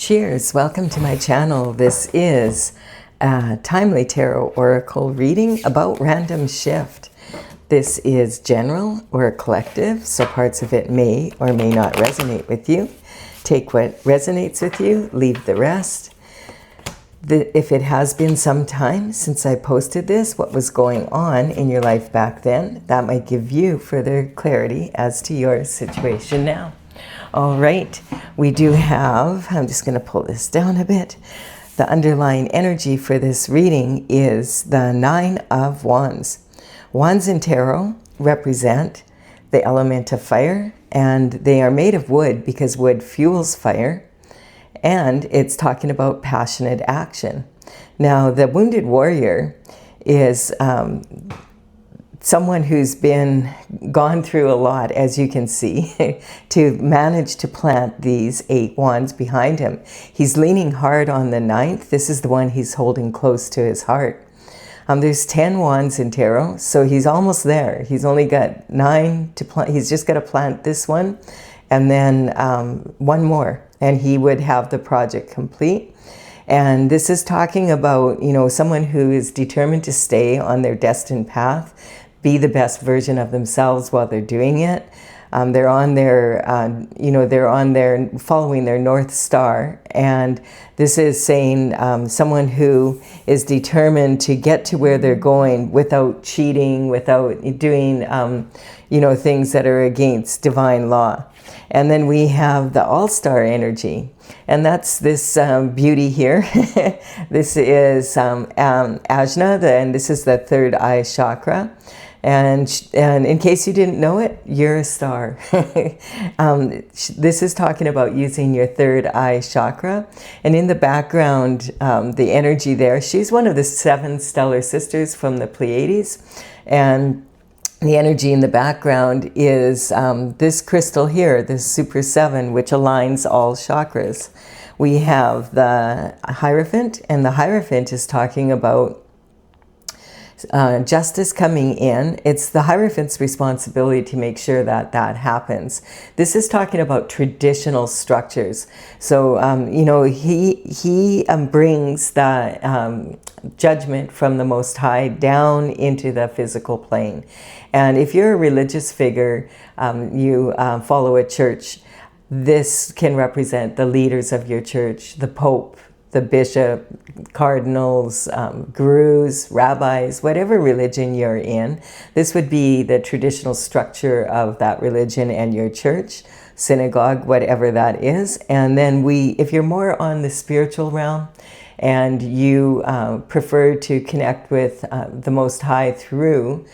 Cheers, welcome to my channel. This is a timely tarot oracle reading about random shift. This is general or collective, so parts of it may or may not resonate with you. Take what resonates with you, leave the rest. If it has been some time since I posted this, what was going on in your life back then, that might give you further clarity as to your situation now. All right, we do have, I'm just going to pull this down a bit. The underlying energy for this reading is the Nine of Wands. Wands in tarot represent the element of fire, and they are made of wood because wood fuels fire. And it's talking about passionate action. Now, the wounded warrior is someone who's gone through a lot, as you can see, to manage to plant these 8 wands behind him. He's leaning hard on the 9th. This is the one he's holding close to his heart. There's 10 wands in tarot, so he's almost there. He's only got 9 to plant. He's just got to plant this one, and then one more, and he would have the project complete. And this is talking about, someone who is determined to stay on their destined path, be the best version of themselves while they're doing it. They're on their, following their North Star. And this is saying someone who is determined to get to where they're going without cheating, without doing, things that are against divine law. And then we have the all-star energy, and that's this beauty here. This is Ajna, and this is the third eye chakra. And in case you didn't know it, you're a star. This is talking about using your third eye chakra. And in the background, the energy there, she's one of the 7 stellar sisters from the Pleiades. And the energy in the background is this crystal here, this Super 7, which aligns all chakras. We have the Hierophant, and the Hierophant is talking about justice coming in. It's the Hierophant's responsibility to make sure that that happens. This is talking about traditional structures. So, he brings the judgment from the Most High down into the physical plane. And if you're a religious figure, you follow a church, this can represent the leaders of your church, the Pope, the bishop, cardinals, gurus, rabbis, whatever religion you're in. This would be the traditional structure of that religion and your church, synagogue, whatever that is. And then if you're more on the spiritual realm and you prefer to connect with the Most High through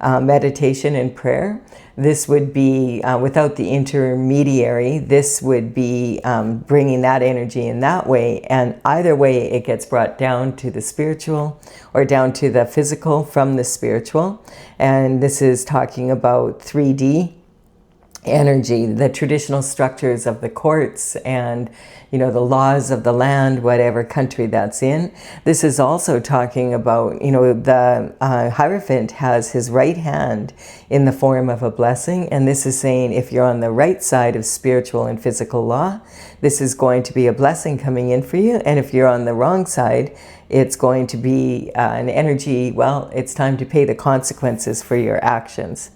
meditation and prayer, this would be, without the intermediary, this would be bringing that energy in that way. And either way, it gets brought down to the spiritual or down to the physical from the spiritual. And this is talking about 3D energy, the traditional structures of the courts and, the laws of the land, whatever country that's in. This is also talking about, the Hierophant has his right hand in the form of a blessing. And this is saying if you're on the right side of spiritual and physical law, this is going to be a blessing coming in for you. And if you're on the wrong side, it's going to be an energy, it's time to pay the consequences for your actions.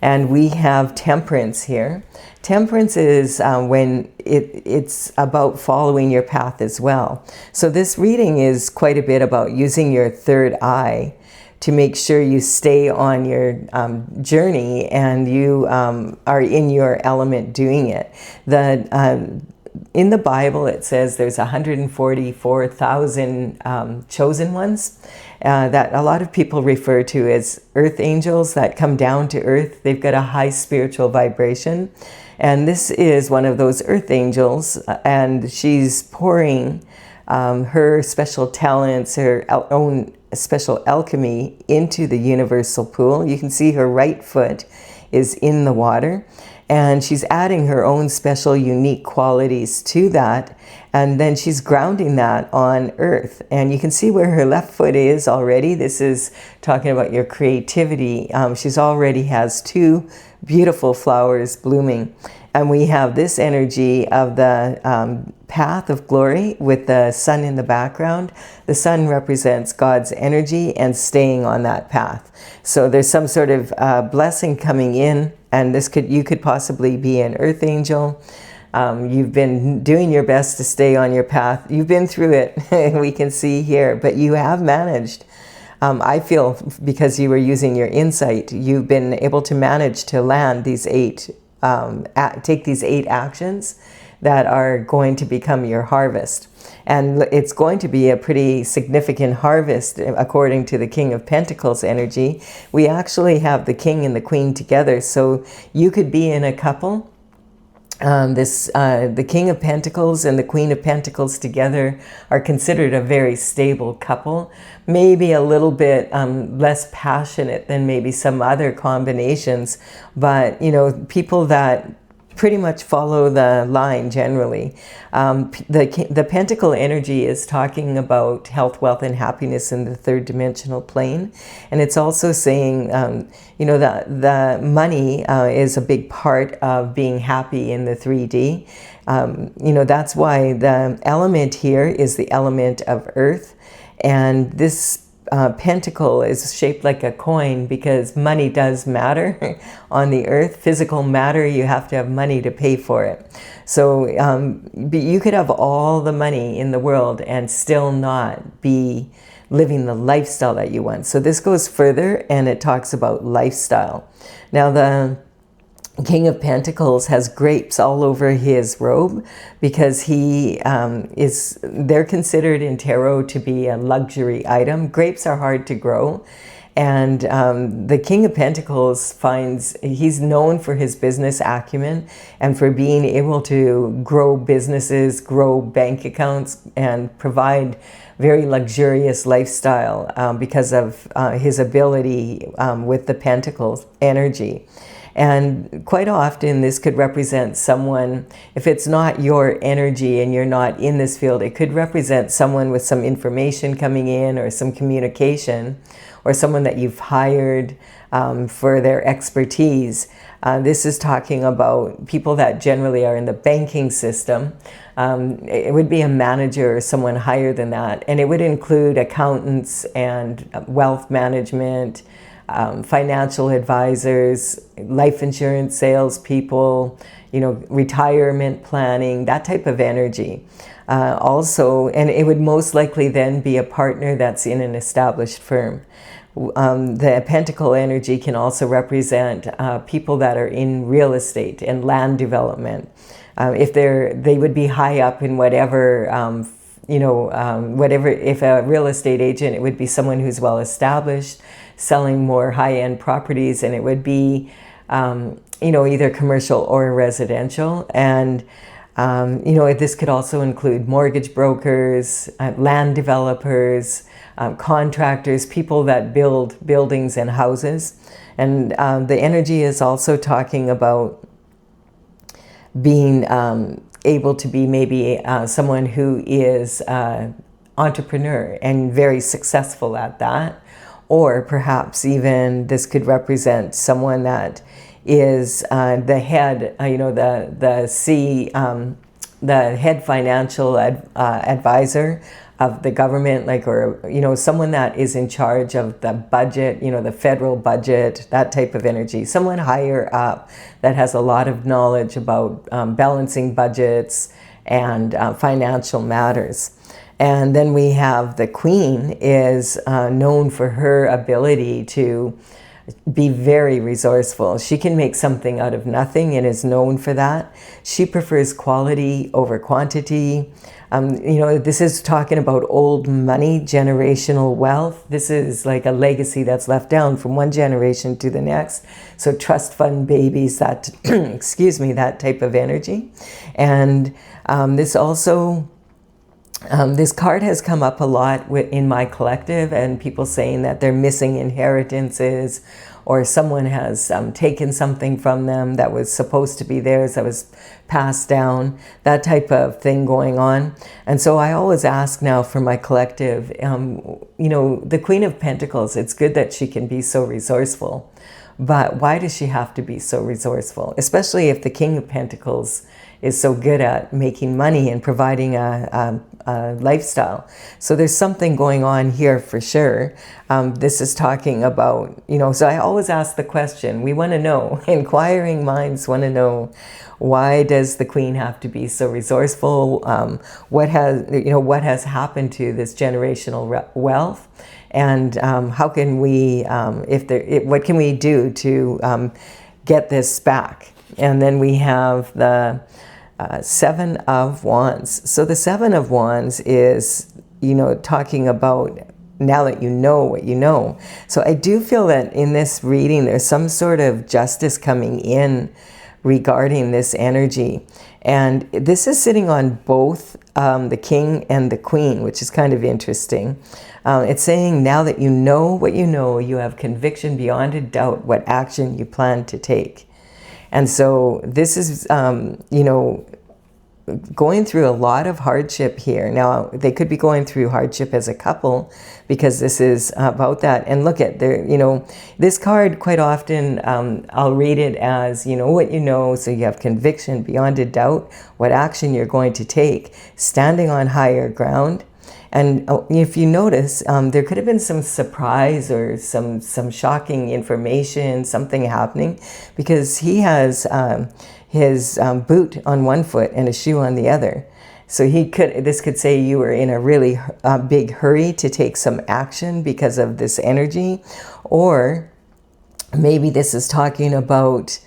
And we have Temperance here. Temperance is when it's about following your path as well. So this reading is quite a bit about using your third eye to make sure you stay on your journey and you are in your element doing it. In the Bible, it says there's 144,000 chosen ones that a lot of people refer to as earth angels that come down to earth. They've got a high spiritual vibration. And this is one of those earth angels, and she's pouring her special talents, her own special alchemy into the universal pool. You can see her right foot is in the water. And she's adding her own special, unique qualities to that. And then she's grounding that on earth. And you can see where her left foot is already. This is talking about your creativity. She's already has 2 beautiful flowers blooming. And we have this energy of the path of glory with the sun in the background. The sun represents God's energy and staying on that path. So there's some sort of blessing coming in, and you could possibly be an earth angel. You've been doing your best to stay on your path. You've been through it, we can see here, but you have managed. I feel because you were using your insight, you've been able to manage to land these take these 8 actions that are going to become your harvest. And it's going to be a pretty significant harvest according to the King of Pentacles energy. We actually have the King and the Queen together, so you could be in a couple. The King of Pentacles and the Queen of Pentacles together are considered a very stable couple, maybe a little bit less passionate than maybe some other combinations, but people that pretty much follow the line generally. The Pentacle energy is talking about health, wealth, and happiness in the 3rd dimensional plane. And it's also saying, that the money is a big part of being happy in the 3D. That's why the element here is the element of earth. And this pentacle is shaped like a coin because money does matter on the earth. Physical matter, you have to have money to pay for it. So you could have all the money in the world and still not be living the lifestyle that you want. So this goes further and it talks about lifestyle. Now the King of Pentacles has grapes all over his robe because they're considered in tarot to be a luxury item. Grapes are hard to grow. And the King of Pentacles he's known for his business acumen and for being able to grow businesses, grow bank accounts, and provide very luxurious lifestyle because of his ability with the Pentacles energy. And quite often this could represent someone, if it's not your energy and you're not in this field, it could represent someone with some information coming in or some communication, or someone that you've hired for their expertise. This is talking about people that generally are in the banking system. It would be a manager or someone higher than that. And it would include accountants and wealth management, financial advisors, life insurance salespeople, retirement planning, that type of energy. Also, and it would most likely then be a partner that's in an established firm. The Pentacle energy can also represent people that are in real estate and land development. If they would be high up in whatever, if a real estate agent, it would be someone who's well established, selling more high-end properties, and it would be, either commercial or residential. And, this could also include mortgage brokers, land developers, contractors, people that build buildings and houses. And the energy is also talking about being able to be maybe someone who is entrepreneur and very successful at that. Or perhaps even this could represent someone that is the head, the head financial advisor of the government, someone that is in charge of the budget, the federal budget, that type of energy. Someone higher up that has a lot of knowledge about balancing budgets and financial matters. And then we have the Queen is known for her ability to be very resourceful. She can make something out of nothing and is known for that. She prefers quality over quantity. This is talking about old money, generational wealth. This is like a legacy that's left down from one generation to the next. So trust fund babies, that, excuse me, that type of energy. And this also... this card has come up a lot in my collective, and people saying that they're missing inheritances, or someone has taken something from them that was supposed to be theirs, that was passed down, that type of thing going on. And so I always ask now for my collective, the Queen of Pentacles, it's good that she can be so resourceful. But why does she have to be so resourceful? Especially if the King of Pentacles is so good at making money and providing a lifestyle. So there's something going on here for sure. This is talking about, so I always ask the question, we want to know, inquiring minds want to know, why does the Queen have to be so resourceful? What has happened to this generational wealth? And how can we, what can we do to get this back? And then we have the Seven of Wands. So the Seven of Wands is, talking about now that you know what you know. So I do feel that in this reading, there's some sort of justice coming in regarding this energy. And this is sitting on both the King and the Queen, which is kind of interesting. It's saying now that you know what you know, you have conviction beyond a doubt what action you plan to take. And so this is, going through a lot of hardship here. Now, they could be going through hardship as a couple because this is about that. And look at there, this card quite often, I'll read it as, you know what you know, so you have conviction beyond a doubt what action you're going to take, standing on higher ground. And if you notice, there could have been some surprise or some shocking information, something happening, because he has his boot on one foot and a shoe on the other. So this could say you were in a really big hurry to take some action because of this energy. Or maybe this is talking about,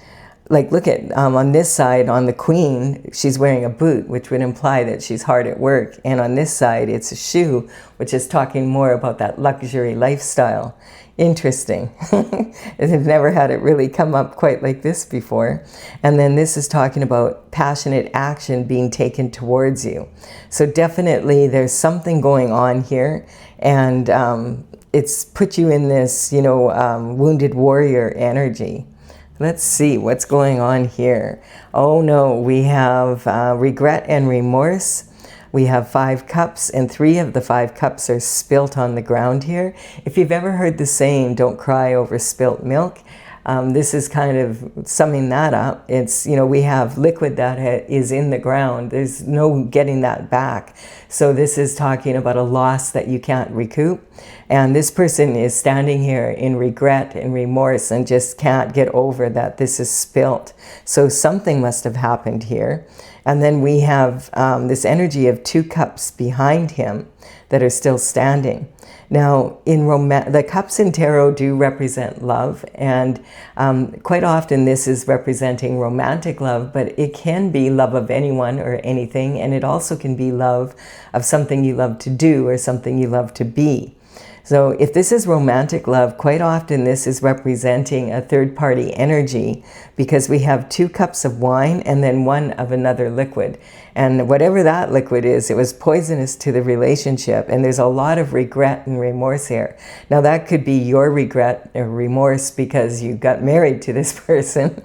like, look at on this side, on the Queen, she's wearing a boot, which would imply that she's hard at work. And on this side, it's a shoe, which is talking more about that luxury lifestyle. Interesting. I've never had it really come up quite like this before. And then this is talking about passionate action being taken towards you. So definitely there's something going on here. And it's put you in this, wounded warrior energy. Let's see what's going on here. Oh no, we have regret and remorse. We have 5 cups, and 3 of the 5 cups are spilt on the ground here. If you've ever heard the saying, don't cry over spilt milk, this is kind of summing that up. It's, we have liquid that is in the ground. There's no getting that back. So this is talking about a loss that you can't recoup. And this person is standing here in regret and remorse and just can't get over that this is spilt. So something must have happened here. And then we have this energy of 2 cups behind him that are still standing. Now, the cups in tarot do represent love, and quite often this is representing romantic love, but it can be love of anyone or anything, and it also can be love of something you love to do or something you love to be. So if this is romantic love, quite often this is representing a third-party energy, because we have 2 cups of wine and then 1 of another liquid. And whatever that liquid is, it was poisonous to the relationship. And there's a lot of regret and remorse here. Now that could be your regret or remorse because you got married to this person,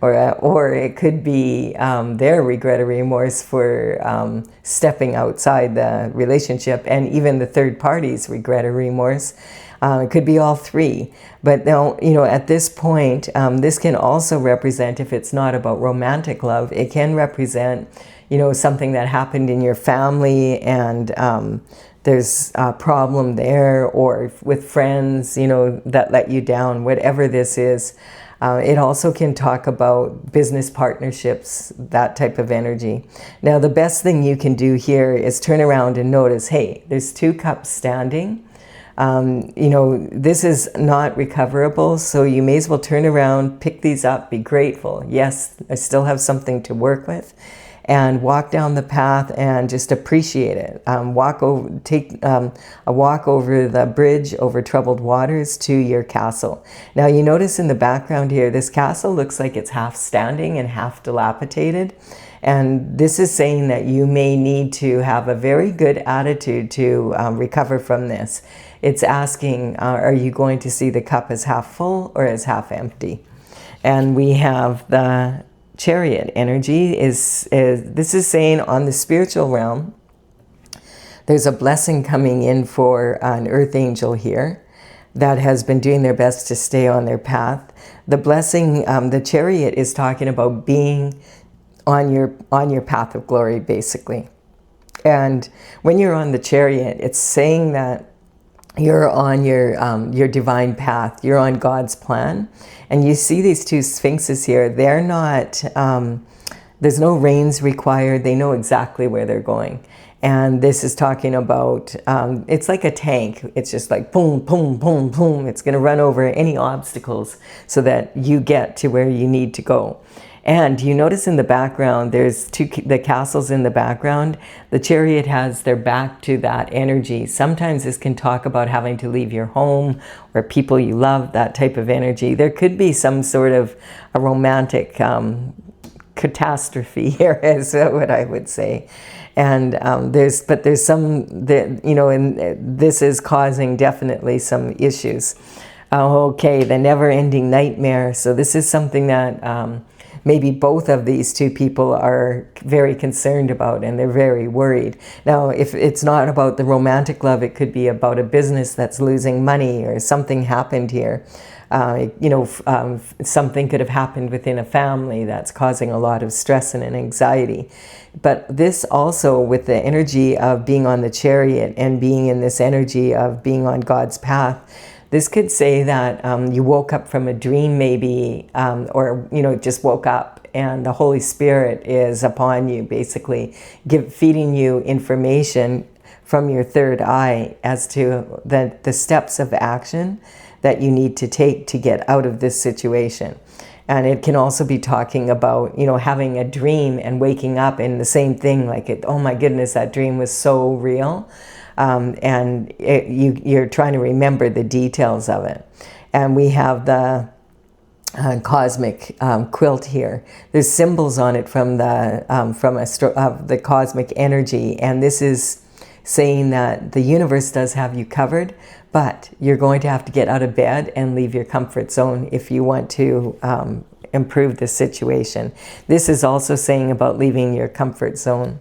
or it could be their regret or remorse for stepping outside the relationship, and even the third party's regret or remorse. It could be all 3. But now, at this point, this can also represent, if it's not about romantic love, it can represent, something that happened in your family, and there's a problem there, or with friends, that let you down, whatever this is. It also can talk about business partnerships, that type of energy. Now, the best thing you can do here is turn around and notice, hey, there's 2 cups standing. This is not recoverable, so you may as well turn around, pick these up, be grateful. Yes, I still have something to work with, and walk down the path and just appreciate it. Take a walk over the bridge over troubled waters to your castle. Now you notice in the background here, this castle looks like it's half standing and half dilapidated. And this is saying that you may need to have a very good attitude to recover from this. It's asking, are you going to see the cup as half full or as half empty? And we have the Chariot energy. This is saying on the spiritual realm, there's a blessing coming in for an earth angel here. that has been doing their best to stay on their path. The blessing, the Chariot is talking about being on your path of glory, basically. And when you're on the Chariot, it's saying that you're on your divine path. You're on God's plan. And you see these two sphinxes here. They're not, there's no reins required. They know exactly where they're going. And this is talking about, it's like a tank. It's just like boom, boom, boom, boom. It's going to run over any obstacles so that you get to where you need to go. And you notice in the background, there's the castles in the background. The Chariot has their back to that energy. Sometimes this can talk about having to leave your home or people you love, that type of energy. There could be some sort of a romantic catastrophe here, is what I would say. And there's some that, you know, and this is causing definitely some issues. Okay, the never-ending nightmare. So this is something that maybe both of these two people are very concerned about, and they're very worried. Now, if it's not about the romantic love, it could be about a business that's losing money, or something happened here. You know, something could have happened within a family that's causing a lot of stress and anxiety. But this also, with the energy of being on the Chariot and being in this energy of being on God's path, this could say that you woke up from a dream maybe, or, you know, just woke up and the Holy Spirit is upon you, basically feeding you information from your third eye as to the steps of action that you need to take to get out of this situation. And it can also be talking about, you know, having a dream and waking up and the same thing, like, oh my goodness, that dream was so real. And you're trying to remember the details of it. And we have the cosmic quilt here. There's symbols on it from the cosmic energy, and this is saying that the universe does have you covered, but you're going to have to get out of bed and leave your comfort zone if you want to improve the situation. This is also saying about leaving your comfort zone.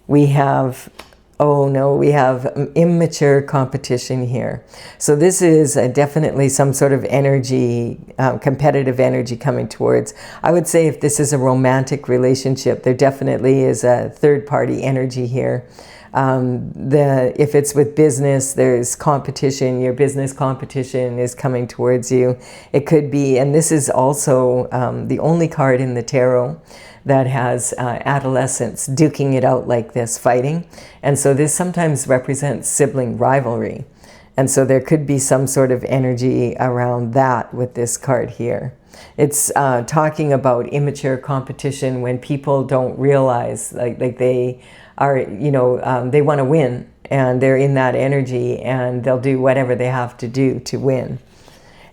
We have, oh no, we have immature competition here. So this is definitely some sort of energy, competitive energy coming towards. I would say if this is a romantic relationship, there definitely is a third-party energy here. If it's with business, there's competition. Your business competition is coming towards you. It could be, and this is also the only card in the tarot that has adolescents duking it out like this, fighting. And so this sometimes represents sibling rivalry. And so there could be some sort of energy around that with this card here. It's talking about immature competition when people don't realize, like they are, you know, they want to win, and they're in that energy, and they'll do whatever they have to do to win.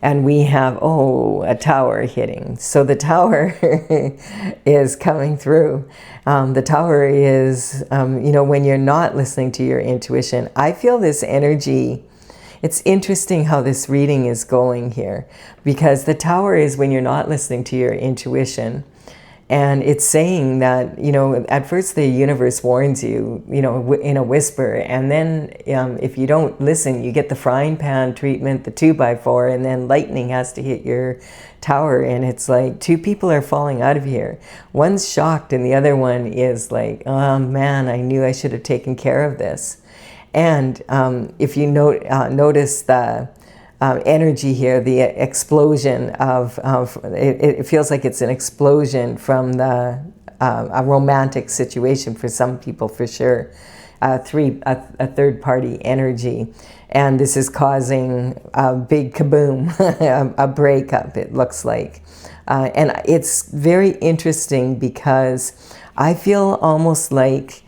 And we have, oh, a tower hitting. So the tower is coming through. The tower is, you know, when you're not listening to your intuition. I feel this energy. It's interesting how this reading is going here, because the tower is when you're not listening to your intuition. And it's saying that, you know, at first the universe warns you, you know, in a whisper. And then if you don't listen, you get the frying pan treatment, the 2x4, and then lightning has to hit your tower. And it's like two people are falling out of here. One's shocked and the other one is like, oh man, I knew I should have taken care of this. And if you notice the energy here, the explosion of it feels like it's an explosion from a romantic situation for some people, for sure. A third-party energy, and this is causing a big kaboom, a breakup, it looks like. And it's very interesting because I feel almost like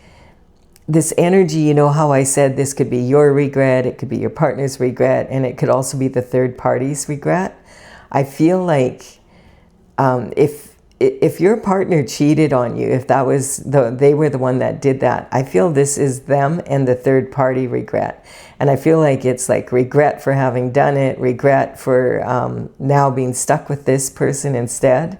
this energy, you know how I said this could be your regret, it could be your partner's regret, and it could also be the third party's regret. I feel like if your partner cheated on you, if that was they were the one that did that, I feel this is them and the third party regret. And I feel like it's like regret for having done it, regret for now being stuck with this person instead.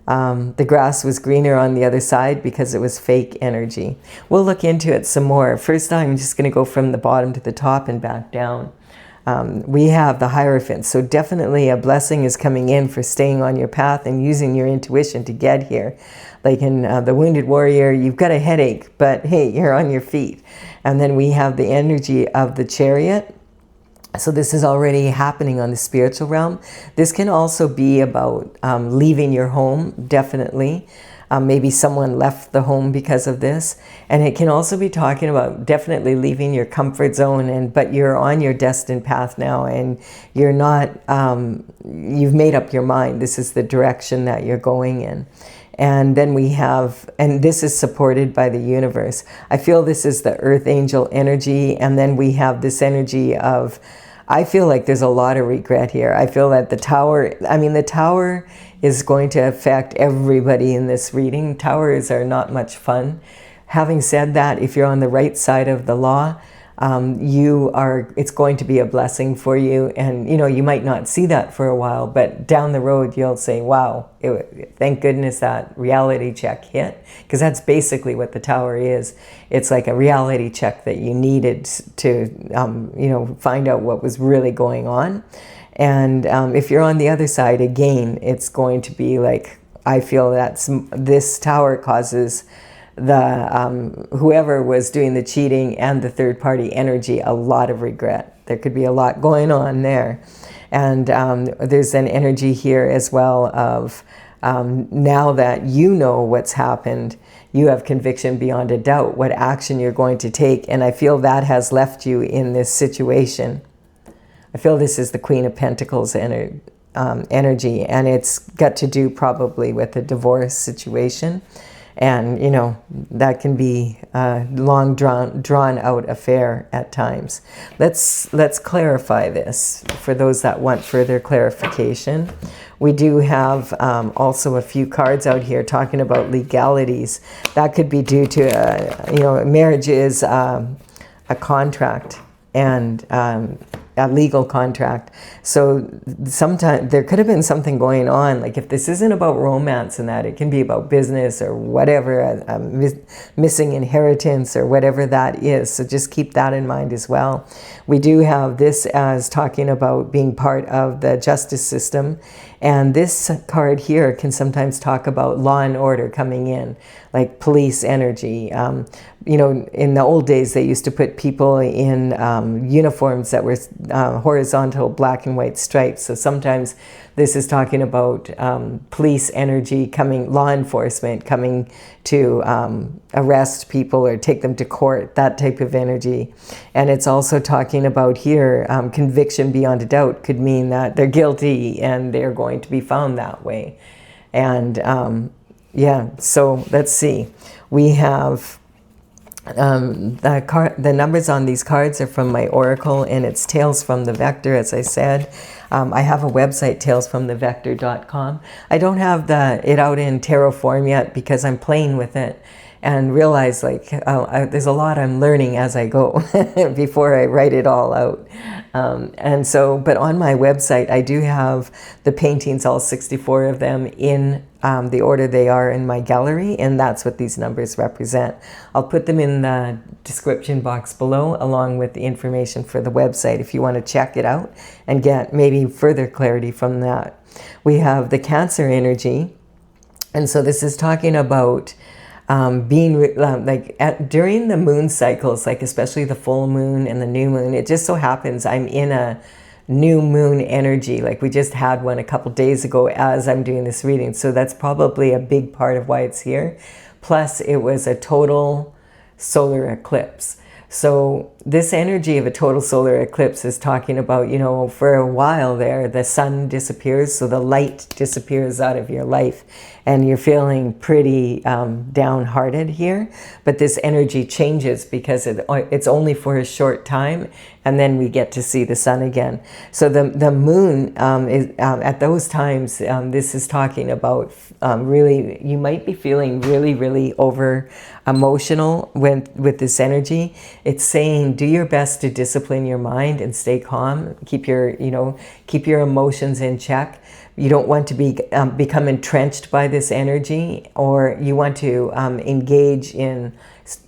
The grass was greener on the other side because it was fake energy. We'll look into it some more. First, I'm just going to go from the bottom to the top and back down. We have the Hierophant. So definitely a blessing is coming in for staying on your path and using your intuition to get here. Like in the Wounded Warrior, you've got a headache, but hey, you're on your feet. And then we have the energy of the Chariot. So this is already happening on the spiritual realm. This can also be about leaving your home, definitely. Maybe someone left the home because of this. And it can also be talking about definitely leaving your comfort zone, but you're on your destined path now, and you're not, you've made up your mind. This is the direction that you're going in. And then we have, and this is supported by the universe. I feel this is the earth angel energy. And then we have this energy of, I feel like there's a lot of regret here. I feel that the tower, the tower is going to affect everybody in this reading. Towers are not much fun. Having said that, if you're on the right side of the law, it's going to be a blessing for you. And, you might not see that for a while, but down the road, you'll say, wow, thank goodness that reality check hit. Because that's basically what the tower is. It's like a reality check that you needed to, find out what was really going on. And if you're on the other side, again, it's going to be like, I feel that this tower causes the whoever was doing the cheating and the third party energy a lot of regret. There could be a lot going on there. And there's an energy here as well of now that you know what's happened, you have conviction beyond a doubt what action you're going to take. And I feel that has left you in this situation. I feel this is the Queen of Pentacles energy, and it's got to do probably with a divorce situation. And, that can be a long drawn out affair at times. Let's clarify this for those that want further clarification. We do have also a few cards out here talking about legalities. That could be due to, marriage is a contract, and a legal contract. So sometimes there could have been something going on. Like if this isn't about romance and that, it can be about business or whatever, missing inheritance or whatever that is. So just keep that in mind as well. We do have this as talking about being part of the justice system. And this card here can sometimes talk about law and order coming in, like police energy. In the old days, they used to put people in uniforms that were horizontal black and white stripes. So sometimes this is talking about police energy coming, law enforcement coming to arrest people or take them to court, that type of energy. And it's also talking about here, conviction beyond a doubt could mean that they're guilty and they're going to be found that way. And so let's see. We have the numbers on these cards are from my oracle, and it's Tales from the Vector, as I said. I have a website, talesfromthevector.com. I don't have it out in tarot form yet because I'm playing with it and realize there's a lot I'm learning as I go before I write it all out. But on my website, I do have the paintings, all 64 of them, in the order they are in my gallery, and that's what these numbers represent. I'll put them in the description box below, along with the information for the website if you want to check it out and get maybe further clarity from that. We have the Cancer energy, and so this is talking about being during the moon cycles, like especially the full moon and the new moon. It just so happens I'm in a new moon energy. Like we just had one a couple days ago as I'm doing this reading. So that's probably a big part of why it's here. Plus it was a total solar eclipse. So this energy of a total solar eclipse is talking about, for a while there, the sun disappears, so the light disappears out of your life, and you're feeling pretty downhearted here. But this energy changes because it's only for a short time, and then we get to see the sun again. So the moon is at those times. This is talking about really, you might be feeling really, really over emotional with this energy. It's saying saying do your best to discipline your mind and stay calm. Keep your, keep your emotions in check. You don't want to become entrenched by this energy, or you want to engage in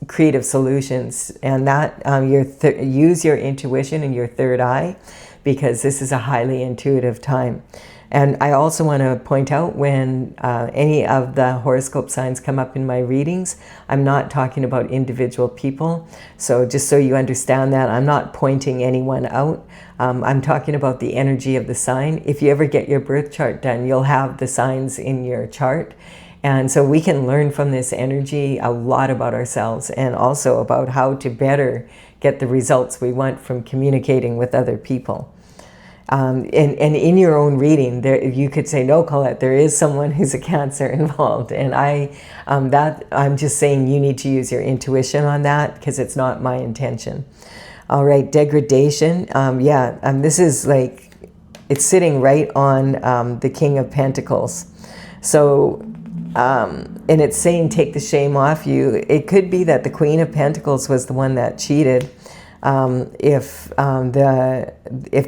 creative solutions. And that use your intuition and your third eye, because this is a highly intuitive time. And I also want to point out, when any of the horoscope signs come up in my readings, I'm not talking about individual people. So just so you understand that, I'm not pointing anyone out. I'm talking about the energy of the sign. If you ever get your birth chart done, you'll have the signs in your chart. And so we can learn from this energy a lot about ourselves, and also about how to better get the results we want from communicating with other people. And in your own reading, you could say, no, Colette, there is someone who's a Cancer involved. And I'm just saying you need to use your intuition on that, because it's not my intention. All right, degradation. This is like, it's sitting right on the King of Pentacles. So, and it's saying take the shame off you. It could be that the Queen of Pentacles was the one that cheated. If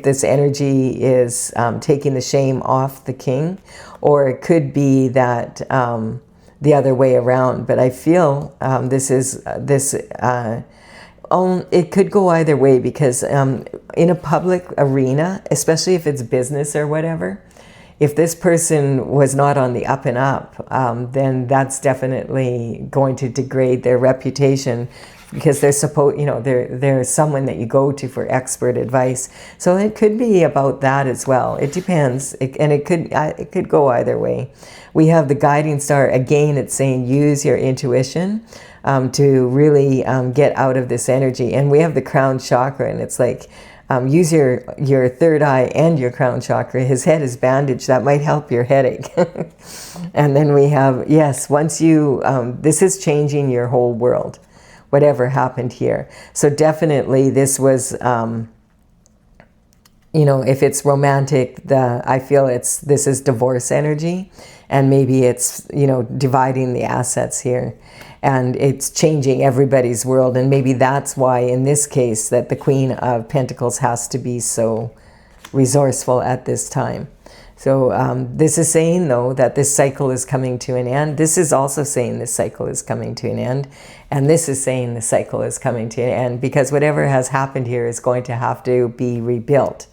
this energy is taking the shame off the king, or it could be that the other way around. But I feel it could go either way, because in a public arena, especially if it's business or whatever, if this person was not on the up and up, then that's definitely going to degrade their reputation, because they're they're someone that you go to for expert advice. So it could be about that as well. It depends, and it could go either way. We have the guiding star again. It's saying use your intuition to really get out of this energy. And we have the crown chakra, and it's like use your third eye and your crown chakra. His head is bandaged. That might help your headache. And then we have, yes, once you this is changing your whole world, whatever happened here. So definitely this was, if it's romantic, I feel this is divorce energy, and maybe it's, dividing the assets here, and it's changing everybody's world. And maybe that's why in this case that the Queen of Pentacles has to be so resourceful at this time. So this is saying, though, that this cycle is coming to an end. This is also saying this cycle is coming to an end. And this is saying the cycle is coming to an end, because whatever has happened here is going to have to be rebuilt,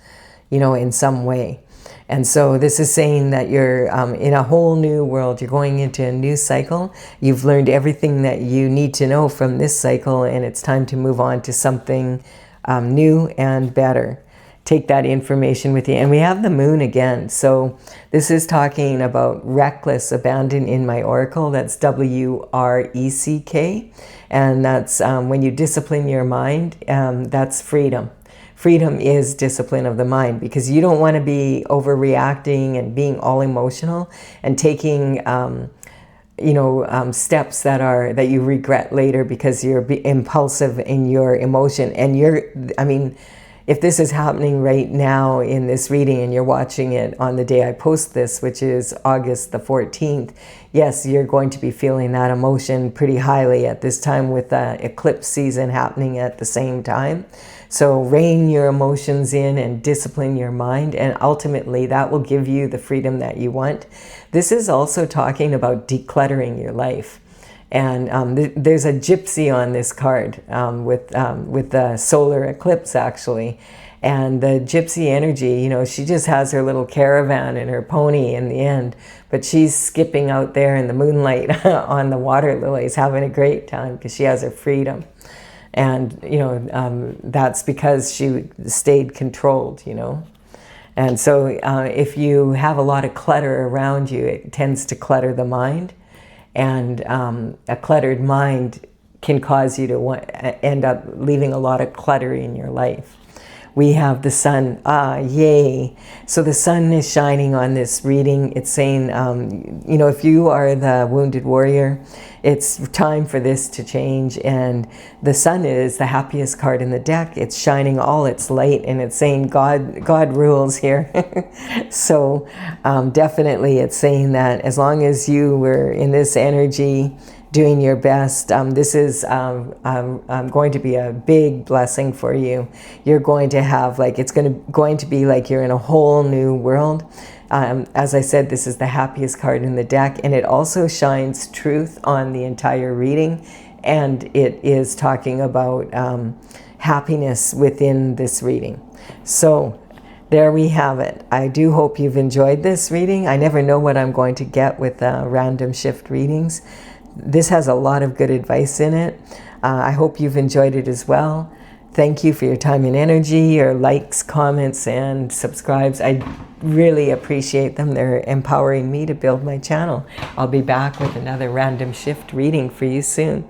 in some way. And so this is saying that you're in a whole new world. You're going into a new cycle. You've learned everything that you need to know from this cycle, and it's time to move on to something new and better. Take that information with you. And we have the moon again. So this is talking about reckless abandon in my oracle. That's WRECK. And that's when you discipline your mind, that's freedom. Freedom is discipline of the mind, because you don't want to be overreacting and being all emotional and taking steps that you regret later because you're impulsive in your emotion. And if this is happening right now in this reading and you're watching it on the day I post this, which is August the 14th, yes, you're going to be feeling that emotion pretty highly at this time, with the eclipse season happening at the same time. So rein your emotions in and discipline your mind, and ultimately that will give you the freedom that you want. This is also talking about decluttering your life. And there's a gypsy on this card with the solar eclipse, actually. And the gypsy energy, she just has her little caravan and her pony in the end, but she's skipping out there in the moonlight on the water lilies, having a great time because she has her freedom. And, that's because she stayed controlled, And so if you have a lot of clutter around you, it tends to clutter the mind. And a cluttered mind can cause you to end up leaving a lot of clutter in your life. We have the sun. Yay. So the sun is shining on this reading. It's saying, if you are the wounded warrior, it's time for this to change. And the sun is the happiest card in the deck. It's shining all its light, and it's saying God rules here. So definitely it's saying that as long as you were in this energy, doing your best. This is going to be a big blessing for you. You're going to have, like, it's going to be like you're in a whole new world. As I said, this is the happiest card in the deck, and it also shines truth on the entire reading, and it is talking about happiness within this reading. So there we have it. I do hope you've enjoyed this reading. I never know what I'm going to get with random shift readings. This has a lot of good advice in it. I hope you've enjoyed it as well. Thank you for your time and energy, your likes, comments, and subscribes. I really appreciate them. They're empowering me to build my channel. I'll be back with another random shift reading for you soon.